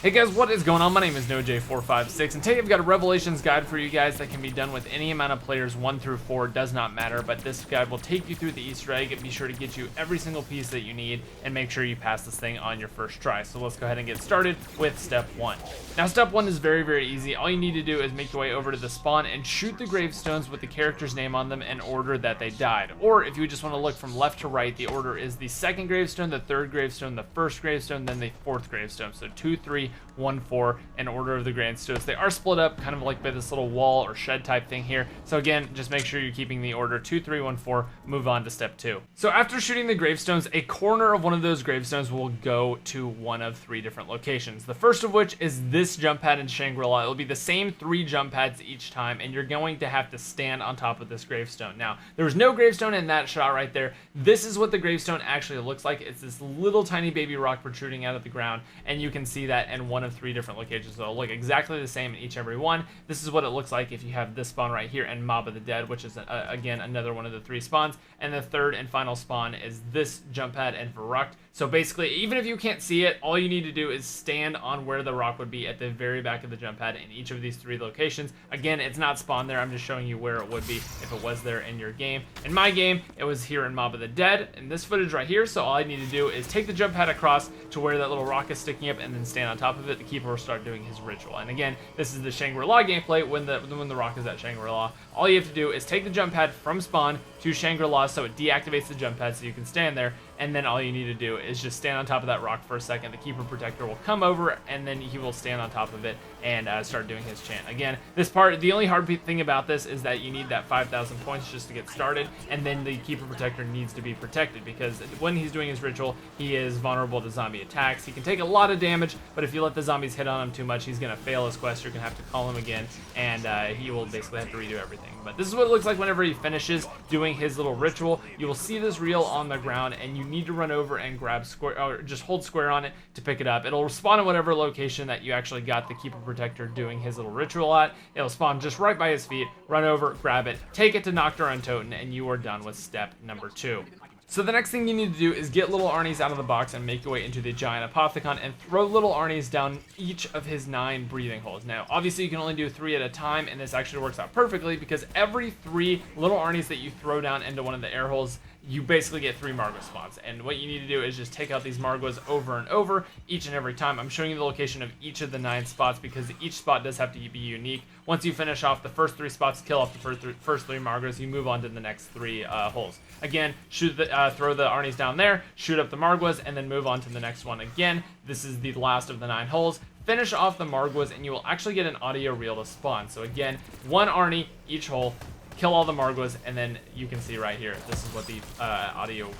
Hey guys, what is going on? My name is NoJ456, and today I've got a Revelations guide for you guys that can be done with any amount of players, 1 through 4, does not matter, but this guide will take you through the Easter egg and be sure to get you every single piece that you need and make sure you pass this thing on your first try. So let's go ahead and get started with step 1. Now step 1 is very, very easy. All you need to do is make your way over to the spawn and shoot the gravestones with the character's name on them in order that they died. Or if you just want to look from left to right, the order is the second gravestone, the third gravestone, the first gravestone, then the fourth gravestone. So 2, 3, 1, 4 in order of the gravestones. They are split up kind of like by this little wall or shed type thing here. So again, just make sure you're keeping the order 2, 3, 1, 4, move on to step 2. So after shooting the gravestones, a corner of one of those gravestones will go to one of 3 different locations. The first of which is this jump pad in Shangri-La. It'll be the same 3 jump pads each time, and you're going to have to stand on top of this gravestone. Now, there was no gravestone in that shot right there. This is what the gravestone actually looks like. It's this little tiny baby rock protruding out of the ground, and you can see that in one of 3 different locations. So it'll look exactly the same in each and every one. This is what it looks like if you have this spawn right here and Mob of the Dead, which is again another one of the 3 spawns. And the third and final spawn is this jump pad and Verrucht. So basically, even if you can't see it, all you need to do is stand on where the rock would be at the very back of the jump pad in each of these 3 locations. Again, it's not spawned there. I'm just showing you where it would be if it was there in your game. In my game, it was here in Mob of the Dead, in this footage right here. So all I need to do is take the jump pad across to where that little rock is sticking up and then stand on top of it. The keeper will start doing his ritual. And again, this is the Shangri-La gameplay when the rock is at Shangri-La. All you have to do is take the jump pad from spawn to Shangri-La so it deactivates the jump pad so you can stand there, and then all you need to do is just stand on top of that rock for a second. The keeper protector will come over and then he will stand on top of it and start doing his chant. Again, this part, the only hard thing about this is that you need that 5,000 points just to get started, and then the keeper protector needs to be protected because when he's doing his ritual, he is vulnerable to zombie attacks. He can take a lot of damage, but if you let the zombies hit on him too much, he's gonna fail his quest. You're gonna have to call him again, and he will basically have to redo everything. But this is what it looks like whenever he finishes doing his little ritual. You will see this reel on the ground, and you need to run over and grab square, or just hold square on it to pick it up. It'll spawn in whatever location that you actually got the keeper protector doing his little ritual at. It'll spawn just right by his feet. Run over, grab it, take it to Nocturne Toten, and you are done with step number 2. So the next thing you need to do is get little Arnie's out of the box and make your way into the giant Apothicon and throw little Arnie's down each of his 9 breathing holes. Now, obviously you can only do 3 at a time, and this actually works out perfectly because every 3 little Arnie's that you throw down into one of the air holes, you basically get 3 Margwa spawns. And what you need to do is just take out these Margwas over and over each and every time. I'm showing you the location of each of the 9 spots because each spot does have to be unique. Once you finish off the first 3 spots, kill off the first 3 Margwas, you move on to the next 3 holes. Again, throw the Arnie's down there, shoot up the Margwas, and then move on to the next one. Again, this is the last of the 9 holes. Finish off the Margwas, and you will actually get an audio reel to spawn. So again, 1 Arnie each hole. Kill all the Margwas, and then you can see right here, this is what the audio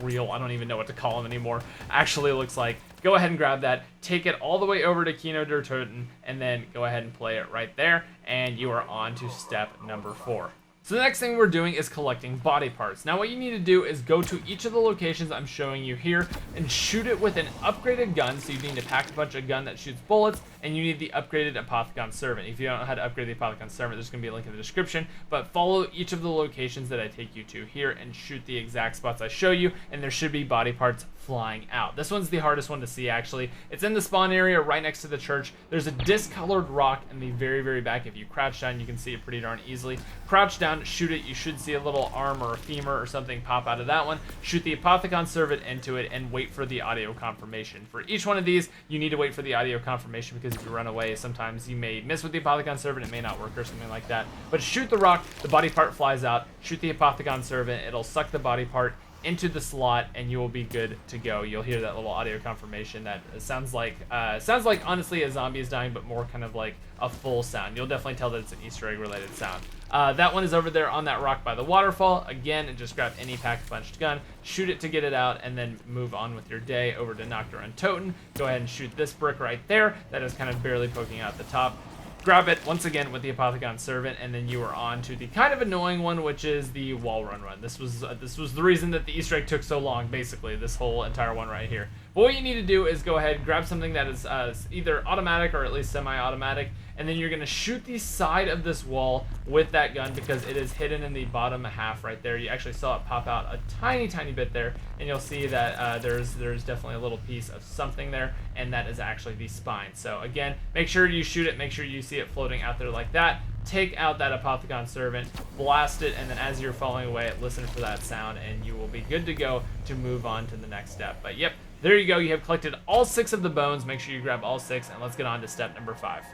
reel, I don't even know what to call them anymore, actually looks like. Go ahead and grab that, take it all the way over to Kino der Toten, and then go ahead and play it right there, and you are on to step number 4. So the next thing we're doing is collecting body parts. Now what you need to do is go to each of the locations I'm showing you here and shoot it with an upgraded gun. So you need to pack a bunch of gun that shoots bullets, and you need the upgraded Apothicon Servant. If you don't know how to upgrade the Apothicon Servant, there's going to be a link in the description, but follow each of the locations that I take you to here and shoot the exact spots I show you, and there should be body parts flying out. This one's the hardest one to see actually. It's in the spawn area right next to the church. There's a discolored rock in the very, very back. If you crouch down, you can see it pretty darn easily. Crouch down, shoot it. You should see a little arm or a femur or something pop out of that one. Shoot the Apothicon Servant into it and wait for the audio confirmation. For each one of these, you need to wait for the audio confirmation because if you run away, sometimes you may miss with the Apothicon Servant. It may not work or something like that. But shoot the rock, the body part flies out. Shoot the Apothicon Servant. It'll suck the body part into the slot, and you will be good to go. You'll hear that little audio confirmation that sounds like honestly a zombie is dying, but more kind of like a full sound. You'll definitely tell that it's an Easter egg related sound. That one is over there on that rock by the waterfall. Again, and just grab any pack-punched gun, shoot it to get it out, and then move on with your day over to Nocturne Toten. Go ahead and shoot this brick right there that is kind of barely poking out the top. Grab it once again with the Apothicon Servant, and then you are on to the kind of annoying one, which is the wall run. This was the reason that the Easter egg took so long, basically, this whole entire one right here. But what you need to do is go ahead, grab something that is either automatic or at least semi-automatic, and then you're going to shoot the side of this wall with that gun because it is hidden in the bottom half right there. You actually saw it pop out a tiny bit there, and you'll see that there's definitely a little piece of something there, and that is actually the spine. So again, make sure you shoot it, make sure you see it floating out there like that. Take out that Apothicon Servant, blast it, and then as you're falling away, listen for that sound, and you will be good to go to move on to the next step. But yep, there you go. You have collected all 6 of the bones. Make sure you grab all 6, and let's get on to step number 5.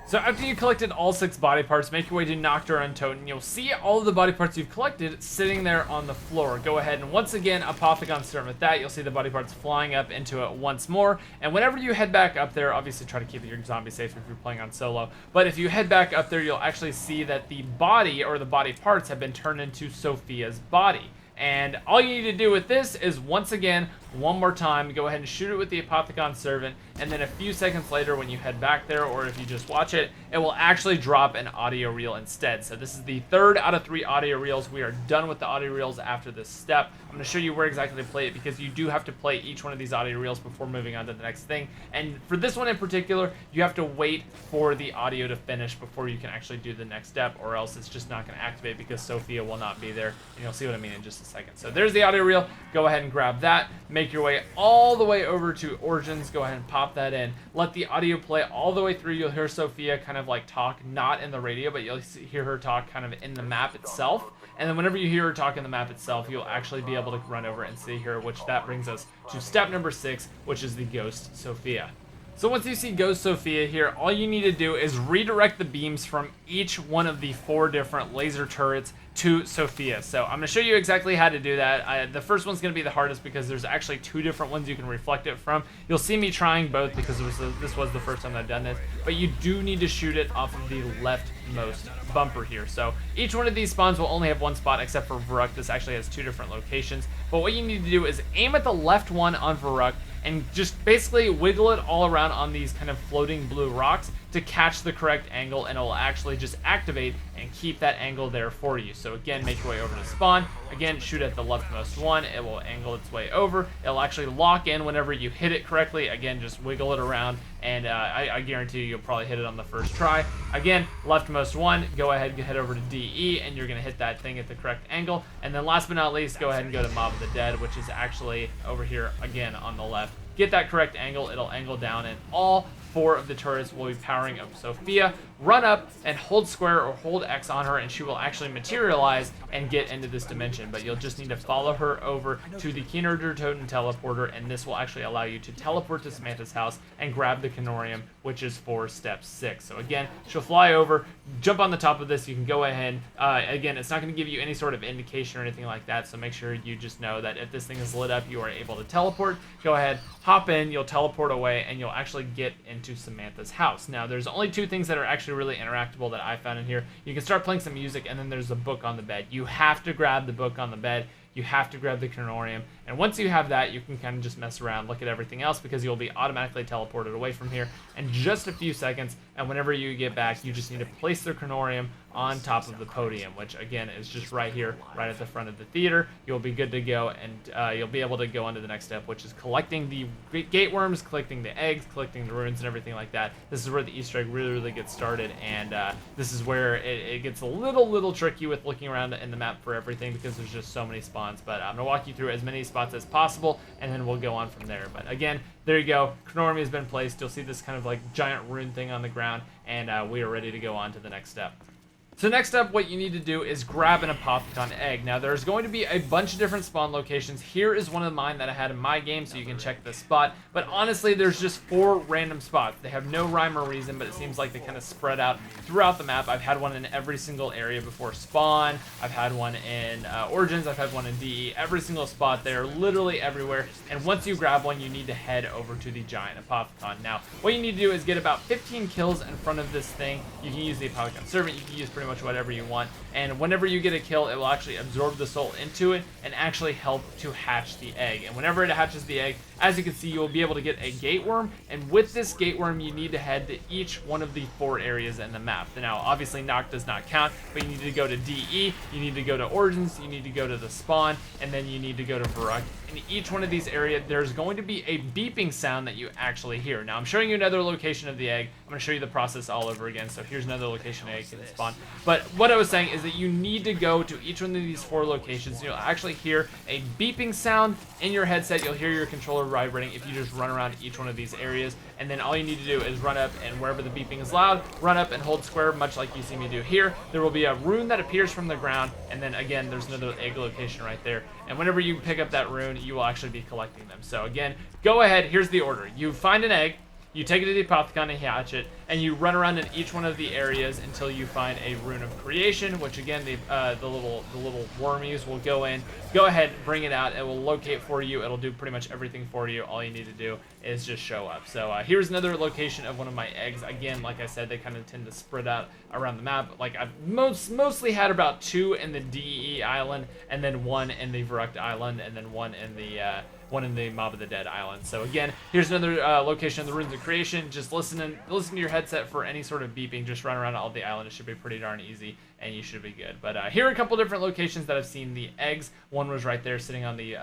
So after you collected all 6 body parts, make your way to Noctur Untoten. You'll see all of the body parts you've collected sitting there on the floor. Go ahead and once again, Apothicon Servant with that. You'll see the body parts flying up into it once more. And whenever you head back up there, obviously try to keep your zombie safe if you're playing on solo. But if you head back up there, you'll actually see that the body or the body parts have been turned into Sofia's body. And all you need to do with this is, once again, one more time, go ahead and shoot it with the Apothicon Servant, and then a few seconds later when you head back there, or if you just watch it, it will actually drop an audio reel instead. So this is the 3rd out of 3 audio reels. We are done with the audio reels after this step. I'm going to show you where exactly to play it because you do have to play each one of these audio reels before moving on to the next thing. And for this one in particular, you have to wait for the audio to finish before you can actually do the next step, or else it's just not going to activate because Sofia will not be there. And you'll see what I mean in just a second. So there's the audio reel. Go ahead and grab that. Make your way all the way over to Origins. Go ahead and pop that in. Let the audio play all the way through. You'll hear Sofia kind of like talk, not in the radio, but you'll hear her talk kind of in the map itself. And then whenever you hear her talk in the map itself, you'll actually be able to run over and see her, which that brings us to step number 6, which is the Ghost Sofia. So once you see Ghost Sofia here, all you need to do is redirect the beams from each one of the 4 different laser turrets to Sofia. So I'm going to show you exactly how to do that. The first one's going to be the hardest because there's actually 2 different ones you can reflect it from. You'll see me trying both because this was the first time I've done this, but you do need to shoot it off of the leftmost bumper here. So each one of these spawns will only have 1 spot except for Varuk. This actually has 2 different locations. But what you need to do is aim at the left one on Varuk and just basically wiggle it all around on these kind of floating blue rocks to catch the correct angle, and it will actually just activate and keep that angle there for you. So again, make your way over to spawn. Again, shoot at the leftmost one. It will angle its way over. It'll actually lock in whenever you hit it correctly. Again, just wiggle it around, and I guarantee you'll probably hit it on the first try. Again, leftmost one, go ahead and head over to DE, and you're going to hit that thing at the correct angle. And then last but not least, go ahead and go to Mob of the Dead, which is actually over here again on the left. Get that correct angle. It'll angle down, and all 4 of the turrets will be powering up Sofia. Run up and hold square or hold X on her, and she will actually materialize and get into this dimension. But you'll just need to follow her over to the Toten teleporter, and this will actually allow you to teleport to Samantha's house and grab the Canorium, which is for step 6. So again, she'll fly over, jump on the top of this. You can go ahead. Again, it's not going to give you any sort of indication or anything like that, so make sure you just know that if this thing is lit up, you are able to teleport. Go ahead, hop in, you'll teleport away, and you'll actually get into Samantha's house. Now, there's only 2 things that are actually really interactable that I found in here. You can start playing some music, and then there's a book on the bed. You have to grab the book on the bed. You have to grab the Canorium, and once you have that, you can kind of just mess around, look at everything else, because you'll be automatically teleported away from here in just a few seconds. And whenever you get back, you just need to place the Canorium on top of the podium, which again is just right here, right at the front of the theater. You'll be good to go, and you'll be able to go on to the next step, which is collecting the gate worms, collecting the eggs, collecting the runes, and everything like that. This is where the Easter egg really gets started, and this is where it gets a little tricky with looking around in the map for everything, because there's just so many spawns. But I'm gonna walk you through as many spots as possible, and then we'll go on from there. But again, there you go. Canorium has been placed. You'll see this kind of like giant rune thing on the ground, and we are ready to go on to the next step. So next up, what you need to do is grab an Apothicon egg. Now, there's going to be a bunch of different spawn locations. Here is one of mine that I had in my game, so you can check the spot. But honestly, there's just 4 random spots. They have no rhyme or reason, but it seems like they kind of spread out throughout the map. I've had one in every single area before spawn. I've had one in Origins. I've had one in DE. Every single spot there, literally everywhere. And once you grab one, you need to head over to the giant Apothicon. Now, what you need to do is get about 15 kills in front of this thing. You can use the Apothicon Servant. You can use pretty much whatever you want, and whenever you get a kill, it will actually absorb the soul into it and actually help to hatch the egg. And whenever it hatches the egg, as you can see, you will be able to get a gate worm, and with this gate worm, you need to head to each one of the 4 areas in the map. Now, obviously, Noct does not count, but you need to go to DE, you need to go to Origins, you need to go to the spawn, and then you need to go to Varuk in each one of these areas, there's going to be a beeping sound that you actually hear. Now, I'm showing you another location of the egg. I'm going to show you the process all over again. So here's another location egg can spawn. But what I was saying is that you need to go to each one of these 4 locations. You'll actually hear a beeping sound in your headset. You'll hear your controller vibrating if you just run around each one of these areas. And then all you need to do is run up, and wherever the beeping is loud, run up and hold square, much like you see me do here. There will be a rune that appears from the ground, and then again, there's another egg location right there. And whenever you pick up that rune, you will actually be collecting them. So again, go ahead, here's the order. You find an egg, you take it to the Apothecon and hatch it, and you run around in each one of the areas until you find a rune of creation, which again, the little wormies will go in. Go ahead, bring it out. It will locate for you. It'll do pretty much everything for you. All you need to do is just show up. So here's another location of one of my eggs. Again, like I said, they kind of tend to spread out around the map. Like I've mostly had about 2 in the DEE island, and then 1 in the Verruct island, and then 1 in the Mob of the Dead island. So again, here's another location of the Runes of Creation. Just listen to your headset for any sort of beeping. Just run around all the island. It should be pretty darn easy, and you should be good. But here are a couple different locations that I've seen the eggs. One was right there sitting on the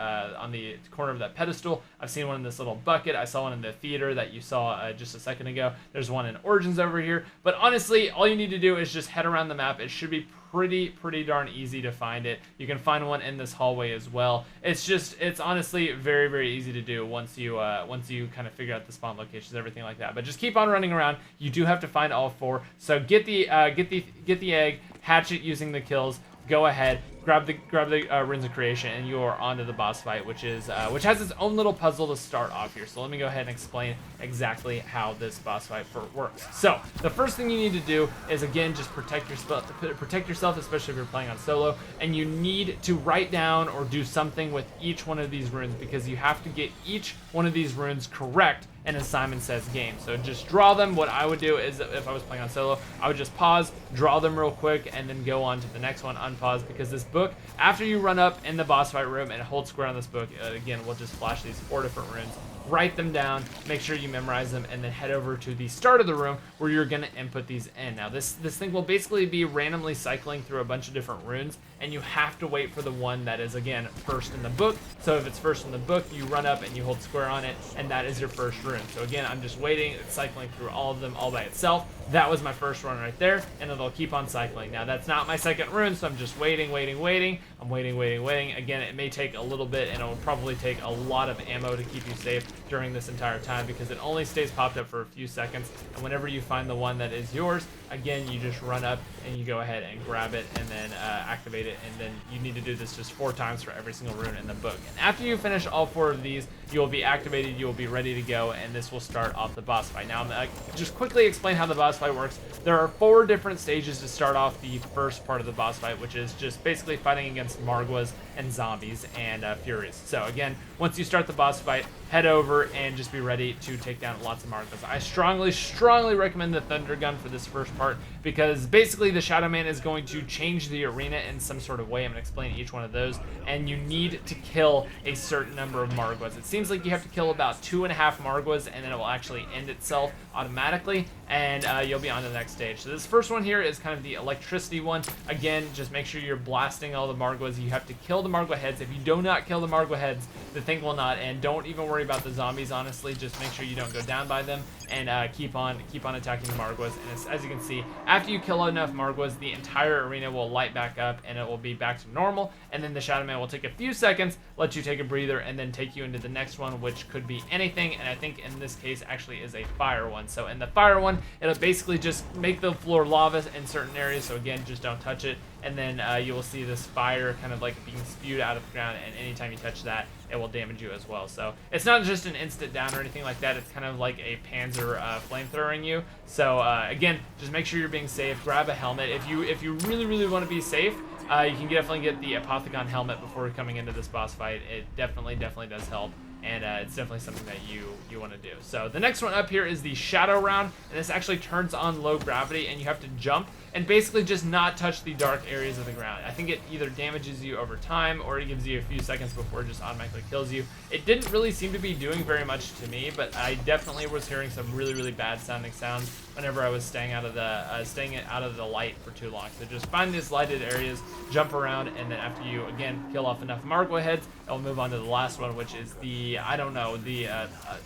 corner of that pedestal. I've seen one in this little bucket. I saw one in the theater that you saw just a second ago. There's one in Origins over here. But honestly, all you need to do is just head around the map. It should be pretty darn easy to find it. You can find one in this hallway as well. It's honestly very easy to do once you kind of figure out the spawn locations, everything like that. But just keep on running around. You do have to find all 4. So get the egg, hatch it using the kills. Go ahead, grab the Runes of Creation, and you are onto the boss fight, which has its own little puzzle to start off here. So let me go ahead and explain exactly how this boss fight works. So the first thing you need to do is, again, just protect yourself, especially if you're playing on solo. And you need to write down or do something with each one of these runes, because you have to get each one of these runes correct in a Simon Says game. So just draw them. What I would do is, if I was playing on solo, I would just pause, draw them real quick, and then go on to the next one, unpause, because this book, after you run up in the boss fight room and hold square on this book, again, we'll just flash these 4 different runes. Write them down, make sure you memorize them, and then head over to the start of the room where you're going to input these in. Now, this thing will basically be randomly cycling through a bunch of different runes, and you have to wait for the one that is, again, first in the book. So if it's first in the book, you run up and you hold square on it, and that is your first rune. So again, I'm just waiting. It's cycling through all of them all by itself. That was my first run right there, and it'll keep on cycling. Now, that's not my second rune, so I'm just waiting. I'm waiting. Again, it may take a little bit, and it will probably take a lot of ammo to keep you safe during this entire time, because it only stays popped up for a few seconds. And whenever you find the one that is yours, again, you just run up and you go ahead and grab it and then activate it. And then you need to do this just 4 times for every single rune in the book. And after you finish all 4 of these, you will be activated, you will be ready to go, and this will start off the boss fight. Now, I'm going to just quickly explain how the boss fight works. There are 4 different stages to start off the first part of the boss fight, which is just basically fighting against Margwas and zombies and Furies. So again, once you start the boss fight, head over and just be ready to take down lots of Margwas. I strongly recommend the Thunder Gun for this first part, because basically the Shadow Man is going to change the arena in some sort of way. I'm going to explain each one of those, and you need to kill a certain number of Margwas. It seems like you have to kill about 2.5 Margwas, and then it will actually end itself automatically, and you'll be on to the next stage. So this first one here is kind of the electricity one. Again, just make sure you're blasting all the Margwas. You have to kill the Margwa heads. If you do not kill the Margwa heads, the thing will not end. Don't even worry about the zombies, honestly. Just make sure you don't go down by them, and keep on attacking the Margwas. And as you can see, after you kill enough Margwas, the entire arena will light back up, and it will be back to normal. And then the Shadow Man will take a few seconds, let you take a breather, and then take you into the next one, which could be anything. And I think in this case actually is a fire one. So in the fire one, it'll basically just make the floor lava in certain areas. So again, just don't touch it. And then you will see this fire kind of like being spewed out of the ground, and anytime you touch that, it will damage you as well. So it's not just an instant down or anything like that. It's kind of like a Panzer flamethrowing you. So again, just make sure you're being safe. Grab a helmet. If you really want to be safe, you can definitely get the Apothecon helmet before coming into this boss fight. It definitely does help. and it's definitely something that you want to do. So the next one up here is the shadow round, and this actually turns on low gravity, and you have to jump and basically just not touch the dark areas of the ground. I think it either damages you over time or it gives you a few seconds before it just automatically kills you. It didn't really seem to be doing very much to me, but I definitely was hearing some really bad sounding sounds whenever I was staying out of the light for too long. So just find these lighted areas, jump around, and then after you again kill off enough Margwa heads, I'll move on to the last one, which is the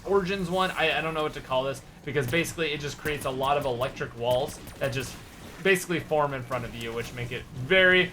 Origins one. I don't know what to call this, because basically it just creates a lot of electric walls that just basically form in front of you, which make it very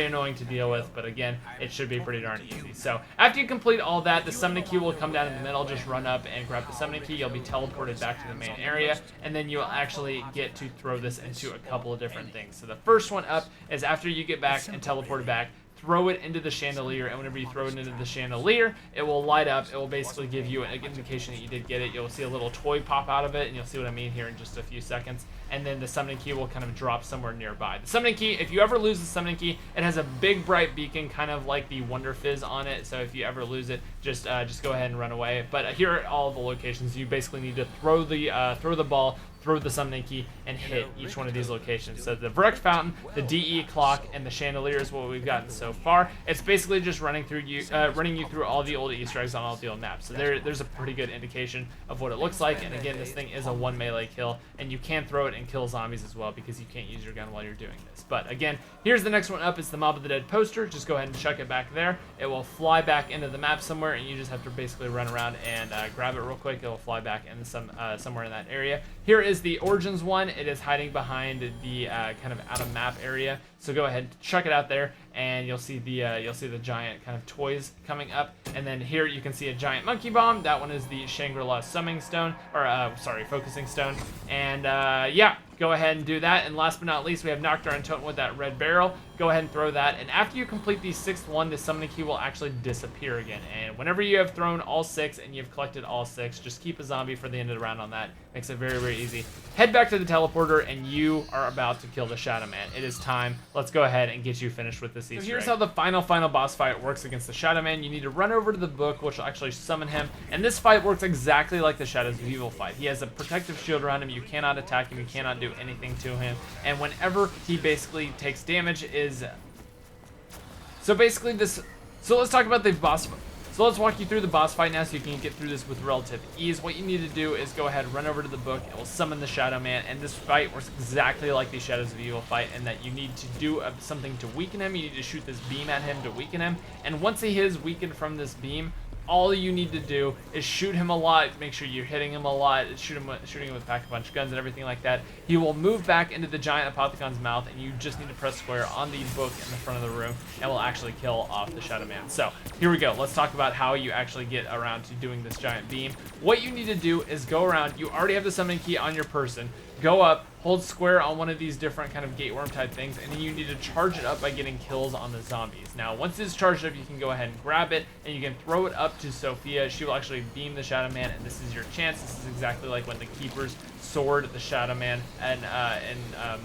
annoying to deal with, but again, it should be pretty darn easy. So after you complete all that, the summoning key will come down in the middle. Just run up and grab the summoning key. You'll be teleported back to the main area, and then you'll actually get to throw this into a couple of different things. So the first one up is after you get back and teleported back, throw it into the chandelier, and whenever you throw it into the chandelier, it will light up. It will basically give you an indication that you did get it. You'll see a little toy pop out of it, and you'll see what I mean here in just a few seconds. And then the summoning key will kind of drop somewhere nearby. The summoning key, if you ever lose the summoning key, it has a big bright beacon, kind of like the Wonder Fizz on it. So if you ever lose it, just go ahead and run away. But here are all the locations. You basically need to throw the ball, throw the summoning key, and hit each one of these locations. So the Vrek Fountain, the DE Clock, and the Chandelier is what we've gotten so far. It's basically just running you through all the old Easter eggs on all the old maps. So there's a pretty good indication of what it looks like. And again, this thing is a 1 melee kill, and you can throw it and kill zombies as well, because you can't use your gun while you're doing this. But again, here's the next one up. It's the Mob of the Dead poster. Just go ahead and chuck it back there. It will fly back into the map somewhere, and you just have to basically run around and grab it real quick. It will fly back in somewhere in that area. Here is the Origins one. It is hiding behind the kind of out of map area. So go ahead, chuck it out there, and you'll see the giant kind of toys coming up. And then here you can see a giant monkey bomb. That one is the Shangri-La summoning stone, or focusing stone. And yeah, go ahead and do that. And last but not least, we have Nocturne Totem with that red barrel. Go ahead and throw that. And after you complete the 6th one, the summoning key will actually disappear again. And whenever you have thrown all 6 and you've collected all 6, just keep a zombie for the end of the round on that. Makes it very easy. Head back to the teleporter, and you are about to kill the Shadow Man. It is time. Let's go ahead and get you finished with this Easter egg. So here's how the final boss fight works against the Shadow Man. You need to run over to the book, which will actually summon him. And this fight works exactly like the Shadows of Evil fight. He has a protective shield around him. You cannot attack him. You cannot do anything to him. And whenever he basically takes damage is... So basically So let's talk about the boss fight. So let's walk you through the boss fight now so you can get through this with relative ease. What you need to do is go ahead, run over to the book. It will summon the Shadow Man, and this fight works exactly like the Shadows of Evil fight, in that you need to do something to weaken him. You need to shoot this beam at him to weaken him. And once he is weakened from this beam, all you need to do is shoot him a lot, make sure you're hitting him a lot, shooting him with pack-a-punch guns and everything like that. He will move back into the giant Apothecon's mouth, and you just need to press square on the book in the front of the room, and will actually kill off the Shadow Man. So here we go. Let's talk about how you actually get around to doing this giant beam. What you need to do is go around. You already have the summoning key on your person. Go up, hold square on one of these different kind of gateworm type things, and then you need to charge it up by getting kills on the zombies. Now, once it's charged up, you can go ahead and grab it, and you can throw it up to Sofia. She will actually beam the Shadow Man, and this is your chance. This is exactly like when the Keepers sword the Shadow Man and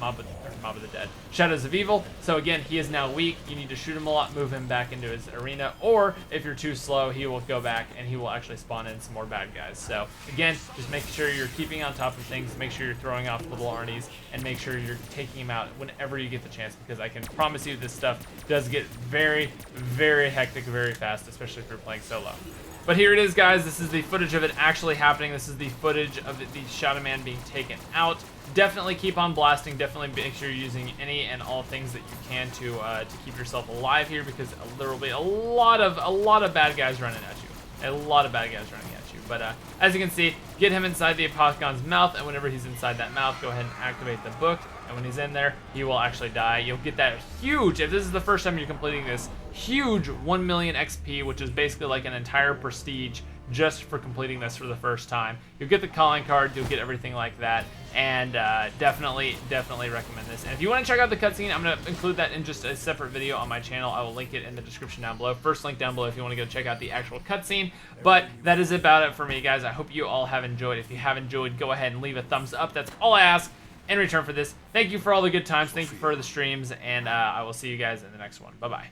Mob of the Dead, Shadows of Evil. So again, he is now weak. You need to shoot him a lot, move him back into his arena, or if you're too slow, he will go back and he will actually spawn in some more bad guys. So again, just make sure you're keeping on top of things, make sure you're throwing off little Arnies, and make sure you're taking him out whenever you get the chance, because I can promise you this stuff does get very hectic very fast, especially if you're playing solo. But here it is, guys. This is the footage of it actually happening. This is the footage of the Shadow Man being taken out. Definitely keep on blasting. Definitely make sure you're using any and all things that you can to keep yourself alive here, because there will be a lot of bad guys running at you. A lot of bad guys running at you. But as you can see, get him inside the Apothecon's mouth, and whenever he's inside that mouth, go ahead and activate the book. And when he's in there, he will actually die. You'll get that huge, if this is the first time you're completing this, huge 1 million XP, which is basically like an entire prestige just for completing this for the first time. You'll get the calling card, you'll get everything like that, and definitely recommend this. And if you want to check out the cutscene, I'm going to include that in just a separate video on my channel. I will link it in the description down below. First link down below if you want to go check out the actual cutscene. But that is about it for me, guys. I hope you all have enjoyed. If you have enjoyed, go ahead and leave a thumbs up. That's all I ask in return for this. Thank you for all the good times. Thank you for the streams, and I will see you guys in the next one. Bye-bye.